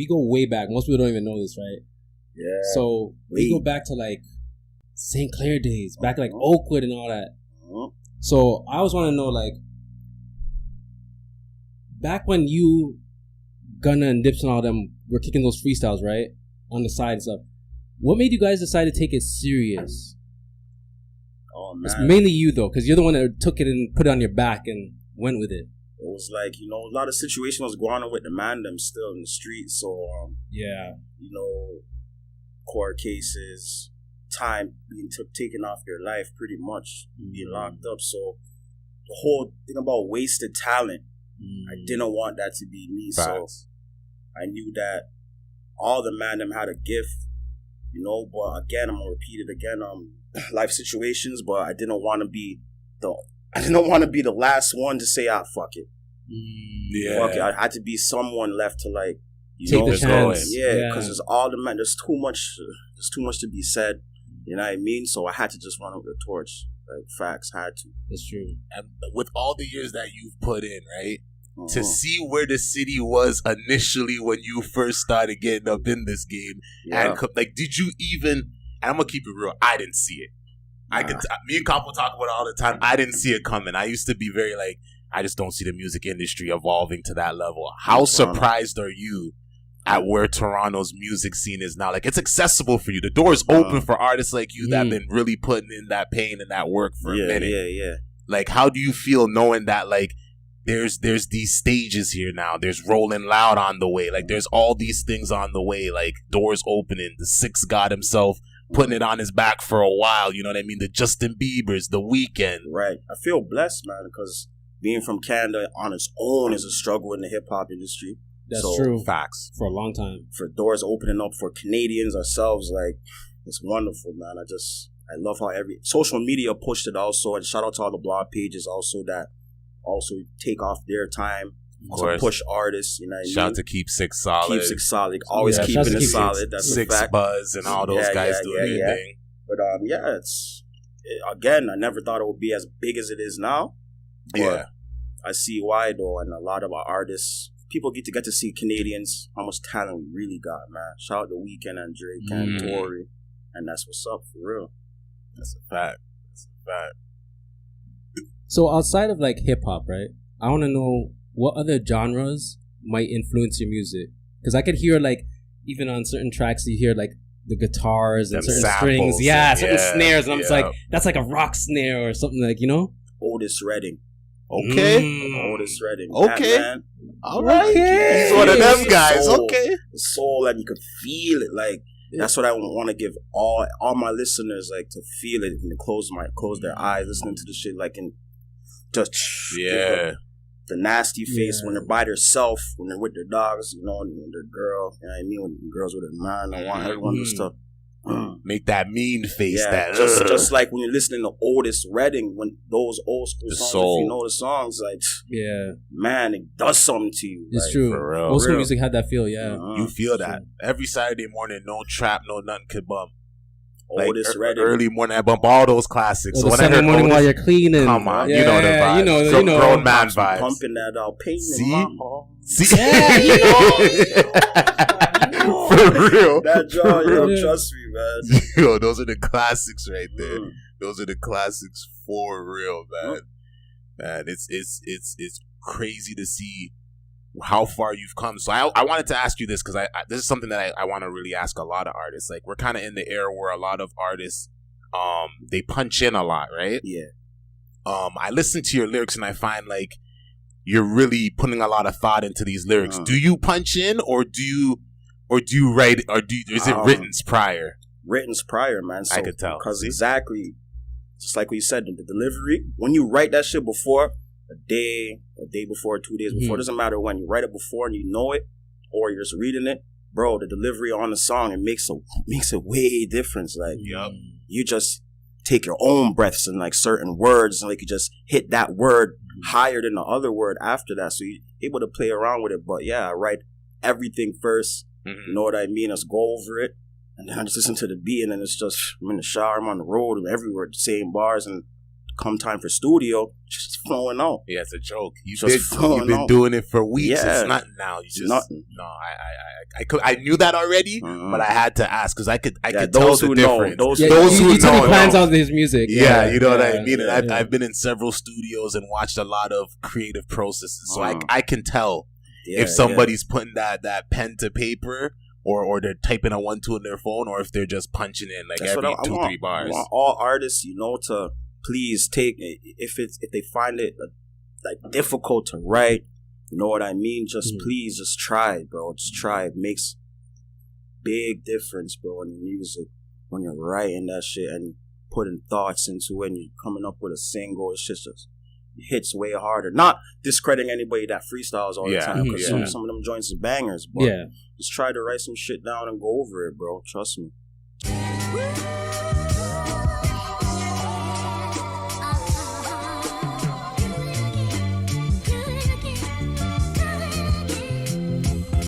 we go way back. Most people don't even know this, right? Yeah. So we go back to like St. Clair days, back like Oakwood and all that. So I always want to know, like, back when you, Gunna and Dips and all them were kicking those freestyles, right, on the side and stuff. What made you guys decide to take it serious? Oh man, it's mainly you though, because you're the one that took it and put it on your back and went with it. It was like, you know, a lot of situations was going on with the man them still in the streets. So yeah, you know, court cases, time being taken off their life, pretty much being locked up. So the whole thing about wasted talent, I didn't want that to be me. Facts. So I knew that all the man them had a gift, you know. But again, I'm gonna repeat it again. Life situations, but I didn't want to be the last one to say, fuck it. Yeah. Fuck it. I had to be someone left to, like, take the chance. Yeah, because there's too much to be said. You know what I mean? So I had to just run over the torch. Like, facts, had to. That's true. And with all the years that you've put in, right? To see where the city was initially when you first started getting up in this game, and like, did you even? And I'm gonna keep it real. I didn't see it. Me and Capo talk about it all the time. I didn't see it coming. I used to be very like, I just don't see the music industry evolving to that level. How surprised are you at where Toronto's music scene is now? Like, it's accessible for you. The door is open for artists like you that have been really putting in that pain and that work for a minute. Yeah. Like, how do you feel knowing that, like, there's these stages here now? There's Rolling Loud on the way. Like, there's all these things on the way. Like, doors opening. The Six God himself putting it on his back for a while. You know what I mean? The Justin Biebers, The Weeknd. Right. I feel blessed, man, because being from Canada on its own is a struggle in the hip-hop industry. That's true. Facts. For a long time. For doors opening up for Canadians ourselves, like, it's wonderful, man. I love how every social media pushed it also, and shout out to all the blog pages also that also take off their time to push artists. You know what I mean? Shout out to Keep Six Solid. Keep Six Solid. Always keeping it solid. That's Six a fact. Buzz and all those guys doing their thing. But again, I never thought it would be as big as it is now. But I see why though, and a lot of our artists, people get to see Canadians how much talent we really got, man. Shout out to Weeknd and Drake and Tory, and that's what's up for real. That's a fact. So outside of like hip hop, right? I want to know what other genres might influence your music, because I could hear, like, even on certain tracks you hear like the guitars and certain strings, certain snares, and I'm just like, that's like a rock snare or something, like, you know. Otis Redding. Okay. Otis Redding. Okay. Man. All right. Okay. He's one of them guys. Soul, okay. Soul, and you could feel it. Like, that's what I want to give all my listeners, like, to feel it and close their eyes listening to the shit, like, and just the nasty face when they're by themselves, when they're with their dogs, you know, and when their girl, you know what I mean, when the girls with their man. I want everyone to stuff. Make that mean face. Just like when you're listening to Otis Redding, when those old school songs, if you know the songs, like, man, it does something to you. It's like, true. For real. Old school music had that feel, You feel that every Saturday morning. No trap, no nothing could bump. Otis Redding. Early morning, I bump all those classics. So when I heard morning Otis, while you're cleaning, come on, you know the vibes. You know, grown man vibes. Pumping that pain. See, for real. That jaw, trust me, man. Yo, those are the classics right there. Those are the classics for real, man. Man, it's crazy to see how far you've come. So I wanted to ask you this, because this is something that I want to really ask a lot of artists. Like, we're kind of in the era where a lot of artists, they punch in a lot, right? Yeah. I listen to your lyrics and I find, like, you're really putting a lot of thought into these lyrics. Do you punch in, or do you write, or is it written's prior? Written's prior, man. So, I could tell. Because exactly, just like what you said, the delivery, when you write that shit before, a day before, 2 days before, doesn't matter when, you write it before and you know it, or you're just reading it, bro, the delivery on the song, it makes a way difference. Like, you just take your own breaths and, like, certain words, and, like, you just hit that word higher than the other word after that, so you're able to play around with it. But yeah, I write everything first, you know what I mean? Let's go over it, and then I just listen to the beat, and then it's just, I'm in the shower, I'm on the road, I'm everywhere, the same bars, and come time for studio, just flowing out. Yeah, it's a joke. You've Just been doing it for weeks. Yeah. It's not now. You just Nothing. no. I knew that already, but I had to ask because I could tell those the who know, difference. those who he know plans out his music. Yeah, you know what I mean. Yeah. And I've been in several studios and watched a lot of creative processes, so I can tell if somebody's putting that pen to paper. Or they're typing a 1-2 in their phone, or if they're just punching in like That's every 2-3 bars. I want all artists, to please take it if they find it like difficult to write. You know what I mean? Just please, just try it, bro. Just try it. Makes big difference, bro, in your music when you're writing that shit and putting thoughts into it. And you're coming up with a single. It's just hits way harder. Not discrediting anybody that freestyles all the time, because some of them joints are bangers, but just try to write some shit down and go over it, bro. Trust me.